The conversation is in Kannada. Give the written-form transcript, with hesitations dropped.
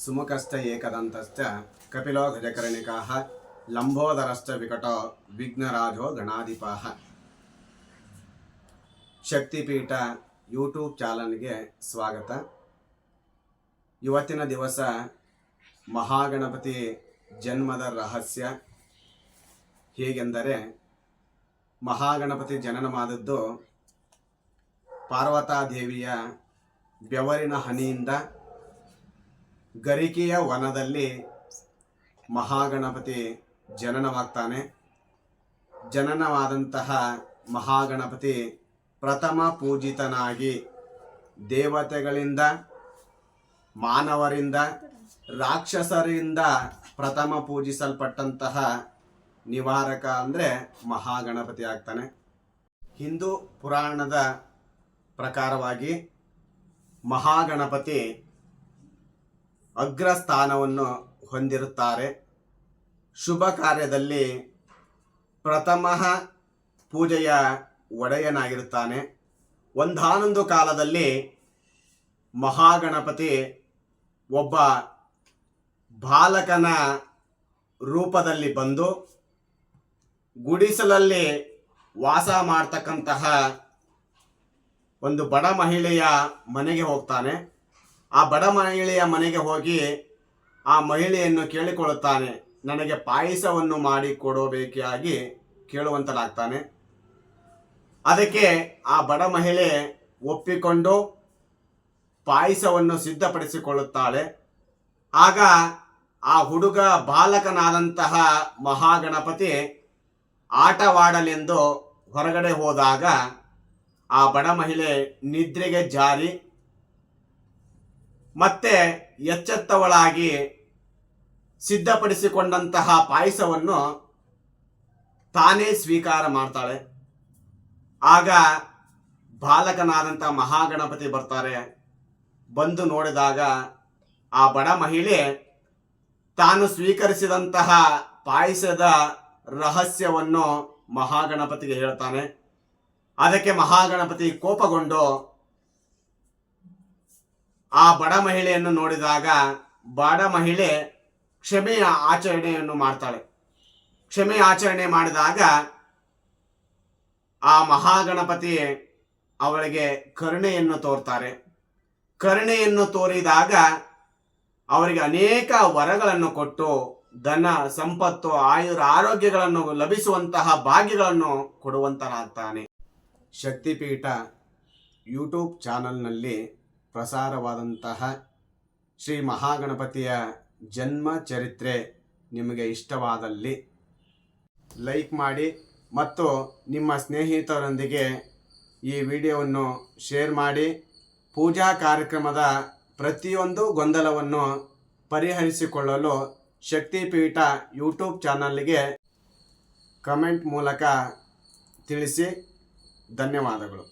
ಸುಮುಖಶ್ಚ ಏಕದಂತಶ್ಚ ಕಪಿಲೋ ಗಜಕರ್ಣಿಕಾಃ ಲಂಬೋದರಶ್ಚ ವಿಕಟೋ ವಿಘ್ನರಾಜೋ ಗಣಾಧಿಪಾಃ. ಶಕ್ತಿಪೀಠ ಯೂಟ್ಯೂಬ್ ಚಾನಲ್ಗೆ ಸ್ವಾಗತ. ಇವತ್ತಿನ ದಿವಸ ಮಹಾಗಣಪತಿ ಜನ್ಮದ ರಹಸ್ಯ ಹೇಗೆಂದರೆ, ಮಹಾಗಣಪತಿ ಜನನವಾದದ್ದು ಪಾರ್ವತಾದೇವಿಯ ಬೆವರಿನ ಹನಿಯಿಂದ ಗರಿಕೆಯ ವನದಲ್ಲಿ ಮಹಾಗಣಪತಿ ಜನನವಾಗ್ತಾನೆ. ಜನನವಾದಂತಹ ಮಹಾಗಣಪತಿ ಪ್ರಥಮ ಪೂಜಿತನಾಗಿ ದೇವತೆಗಳಿಂದ, ಮಾನವರಿಂದ, ರಾಕ್ಷಸರಿಂದ ಪ್ರಥಮ ಪೂಜಿಸಲ್ಪಟ್ಟಂತಹ ನಿವಾರಕ ಅಂದರೆ ಮಹಾಗಣಪತಿ ಆಗ್ತಾನೆ. ಹಿಂದೂ ಪುರಾಣದ ಪ್ರಕಾರವಾಗಿ ಮಹಾಗಣಪತಿ ಅಗ್ರಸ್ಥಾನವನ್ನು ಹೊಂದಿರುತ್ತಾರೆ. ಶುಭ ಕಾರ್ಯದಲ್ಲಿ ಪ್ರಥಮ ಪೂಜೆಯ ಒಡೆಯನಾಗಿರುತ್ತಾನೆ. ಒಂದಾನೊಂದು ಕಾಲದಲ್ಲಿ ಮಹಾಗಣಪತಿ ಒಬ್ಬ ಬಾಲಕನ ರೂಪದಲ್ಲಿ ಬಂದು ಗುಡಿಸಲಲ್ಲಿ ವಾಸ ಮಾಡ್ತಕ್ಕಂತಹ ಒಂದು ಬಡ ಮಹಿಳೆಯ ಮನೆಗೆ ಹೋಗ್ತಾನೆ. ಆ ಬಡ ಮಹಿಳೆಯ ಮನೆಗೆ ಹೋಗಿ ಆ ಮಹಿಳೆಯನ್ನು ಕೇಳಿಕೊಳ್ಳುತ್ತಾನೆ, ನನಗೆ ಪಾಯಸವನ್ನು ಮಾಡಿ ಕೊಡಬೇಕಾಗಿ ಕೇಳುವಂತಲಾಗ್ತಾನೆ. ಅದಕ್ಕೆ ಆ ಬಡ ಮಹಿಳೆ ಒಪ್ಪಿಕೊಂಡು ಪಾಯಸವನ್ನು ಸಿದ್ಧಪಡಿಸಿಕೊಳ್ಳುತ್ತಾಳೆ. ಆಗ ಆ ಹುಡುಗ ಬಾಲಕನಾದಂತಹ ಮಹಾಗಣಪತಿ ಆಟವಾಡಲೆಂದು ಹೊರಗಡೆ ಹೋದಾಗ ಆ ಬಡ ಮಹಿಳೆ ನಿದ್ರೆಗೆ ಜಾರಿ ಮತ್ತೆ ಎಚ್ಚೆತ್ತವಳಾಗಿ ಸಿದ್ಧಪಡಿಸಿಕೊಂಡಂತಹ ಪಾಯಸವನ್ನು ತಾನೇ ಸ್ವೀಕಾರ ಮಾಡ್ತಾಳೆ. ಆಗ ಬಾಲಕನಾದಂತಹ ಮಹಾಗಣಪತಿ ಬರ್ತಾರೆ. ಬಂದು ನೋಡಿದಾಗ ಆ ಬಡ ಮಹಿಳೆ ತಾನು ಸ್ವೀಕರಿಸಿದಂತಹ ಪಾಯಸದ ರಹಸ್ಯವನ್ನು ಮಹಾಗಣಪತಿಗೆ ಹೇಳ್ತಾನೆ. ಅದಕ್ಕೆ ಮಹಾಗಣಪತಿ ಕೋಪಗೊಂಡು ಆ ಬಡ ಮಹಿಳೆಯನ್ನು ನೋಡಿದಾಗ ಬಡ ಮಹಿಳೆ ಕ್ಷಮೆಯ ಆಚರಣೆಯನ್ನು ಮಾಡ್ತಾಳೆ. ಕ್ಷಮೆ ಆಚರಣೆ ಮಾಡಿದಾಗ ಆ ಮಹಾಗಣಪತಿ ಅವಳಿಗೆ ಕರುಣೆಯನ್ನು ತೋರ್ತಾರೆ. ಕರುಣೆಯನ್ನು ತೋರಿದಾಗ ಅವರಿಗೆ ಅನೇಕ ವರಗಳನ್ನು ಕೊಟ್ಟು ಧನ ಸಂಪತ್ತು ಆಯುರ ಆರೋಗ್ಯಗಳನ್ನು ಲಭಿಸುವಂತಹ ಭಾಗ್ಯಗಳನ್ನು ಕೊಡುವಂತರಾಗ್ತಾನೆ. ಶಕ್ತಿಪೀಠ ಯೂಟ್ಯೂಬ್ ಚಾನಲ್ನಲ್ಲಿ ಪ್ರಸಾರವಾದಂತಹ ಶ್ರೀ ಮಹಾಗಣಪತಿಯ ಜನ್ಮ ಚರಿತ್ರೆ ನಿಮಗೆ ಇಷ್ಟವಾದಲ್ಲಿ ಲೈಕ್ ಮಾಡಿ ಮತ್ತು ನಿಮ್ಮ ಸ್ನೇಹಿತರೊಂದಿಗೆ ಈ ವಿಡಿಯೋವನ್ನು ಶೇರ್ ಮಾಡಿ. ಪೂಜಾ ಕಾರ್ಯಕ್ರಮದ ಪ್ರತಿಯೊಂದು ಗೊಂದಲವನ್ನು ಪರಿಹರಿಸಿಕೊಳ್ಳಲು ಶಕ್ತಿಪೀಠ ಯೂಟ್ಯೂಬ್ ಚಾನಲ್ಗೆ ಕಮೆಂಟ್ ಮೂಲಕ ತಿಳಿಸಿ. ಧನ್ಯವಾದಗಳು.